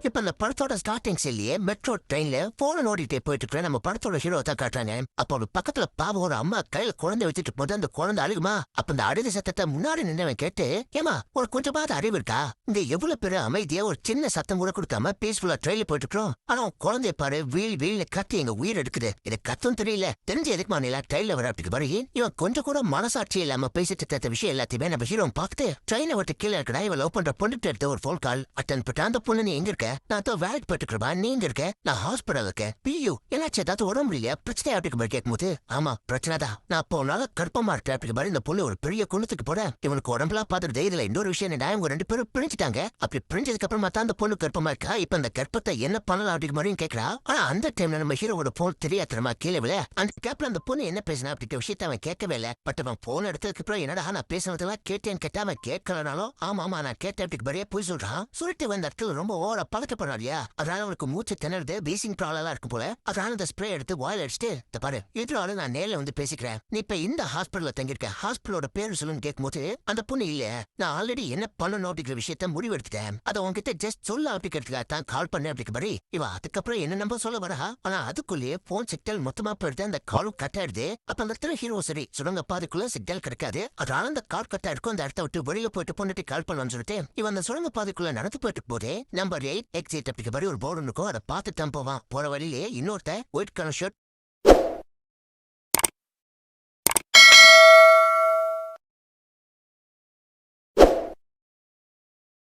இப்ப அந்த படத்தோட ஸ்டார்டிங் சீன்லயே மெட்ரோ ட்ரெயின்ல போன ஓடிட்டே போயிட்டு இருக்கிற நம்ம படத்தோட ஹீரோ தான் காட்டுறாங்க. அப்போ ஒரு பக்கத்துல பாவம் ஒரு அம்மா கையில குழந்தை வச்சுட்டு போது அந்த குழந்தை அழுகுமா. அப்ப அந்த அழுத சத்தத்தை முன்னாடி நின்னவன் கேட்டு, ஏமா ஒரு கொஞ்சமாவது அறிவு இருக்கா, இங்க எவ்வளவு பெரிய அமைதியா ஒரு சின்ன சத்தம் கூட கொடுக்காம பீஸ்ஃபுல்லா ட்ரெயின்ல போயிட்டு இருக்கிறோம். ஆனா குழந்தைய பாரு, வீல் கத்தி எங்க உயிர் எடுக்குது. இது கத்தும் தெரியல, தெரிஞ்சு எதுக்கு மாநில ட்ரெயின்ல வர அப்படி பாரு. இவன் கொஞ்சம் கூட மனசாட்சி இல்லாம பேசிட்டு இருக்க விஷயம் எல்லாத்தையுமே நம்ம ஹீரோ பார்த்து ட்ரெயினை விட்டு கீழே இருக்கடா இவன் லவ் பண்ற பொண்ணுட்டு எடுத்த ஒரு போன் கால் அட்டன் பண்ணிட்டு, அந்த பொண்ணு நீ எங்க இருக்க, நான் தான் வேலைக்கு போயிட்டுக்கிறப்பா, நீங்க இருக்க, நான் ஹாஸ்பிட்டல் இருக்கேன், பியூ என்னாச்சு ஏதாவது உடம்பு இல்லையா, பிரச்சனை அப்படிக்கு மாதிரி கேட்கும்போது, ஆமா பிரச்சனை தான், நான் போனால கற்பமா இருக்கேன் அப்படிக்கு மாதிரி இந்த பொண்ணு ஒரு பெரிய குணத்துக்கு போட இவனுக்கு உடம்புலாம் பார்த்துட்டு இதுல இன்னொரு விஷயம் என்ன, இவங்க ரெண்டு பேரும் பிரிஞ்சுட்டாங்க. அப்படி பிரிஞ்சதுக்கு அப்புறமா தான் அந்த பொண்ணு கற்பமா இருக்கா. இப்ப அந்த கற்பத்தை என்ன பண்ணலாம் அப்படிக்கு மாதிரி கேட்கறா. ஆனா அந்த டைம்ல நம்ம ஹீரோட போன் தெரியாதமா கீழே விழ அந்த கேப்ல அந்த பொண்ணு என்ன பேசினா அப்படின்ற விஷயத்த அவன் கேட்கவே இல்லை. பட் அவன் போன் எடுத்ததுக்கு அப்புறம் என்னடா நான் பேசுனதெல்லாம் கேட்டேன்னு கேட்டா அவன் கேட்கலனாலும் ஆமா நான் கேட்டேன் அப்படிக்கு மாதிரியே போய் சொல்றான். சொல்லிட்டு வந்த இடத்துல ரொம்ப ஓர பதட்டப்படுறாரியா, அதனால அவனுக்கு மூச்சு திணறது, பேசிங் ப்ராப்ளம் இருக்கும் போல. அதனால அந்த ஸ்ப்ரே எடுத்து வாயில் அடிச்சுட்டு, இந்த பாரு இதனால நான் நேரில் வந்து பேசிக்கிறேன், நீ இப்ப இந்த ஹாஸ்பிட்டல்ல தங்கியிருக்க, ஹாஸ்பிட்டலோட பேரு சொல்லுன்னு கேட்கும்போது அந்த பொண்ணு இல்ல, நான் ஆல்ரெடி என்ன பண்ணணும் அப்படிங்கிற விஷயத்த முடிவெடுத்துட்டேன், அதை உங்ககிட்ட ஜஸ்ட் சொல்ல அப்படிங்கிறதுக்காக தான் கால் பண்ணேன் அப்படிங்கிற மாதிரி இவ அதுக்கப்புறம் என்ன நம்ப சொல்ல வரா. ஆனா அதுக்குள்ளேயே போன் சிக்னல் மொத்தமா போயிடுது, அந்த காலும் கட் ஆயிடுது. அப்ப அந்த இடத்துல ஹீரோ சரி சுரங்கப்பா அதுக்குள்ள சிக்னல் கிடைக்காது, அதனால அந்த கார் கட் ஆயிருக்கும், அந்த இடத்த விட்டு வெளியே போயிட்டு பொண்ணுட்டு கால் பண்ணலாம்னு சொல்லிட்டு இவன் அந்த சுரங்க பாதைக்குள்ள நடந்து போயிட்டு போதே நம்பர் 8 எக்ஸிட் அப்படிங்கிற மாதிரி ஒரு போர்டு இருக்கும், அதை பார்த்து தான் போவான். போற வழியிலே இன்னொருத்த ஒயிட் கலர் ஷர்ட்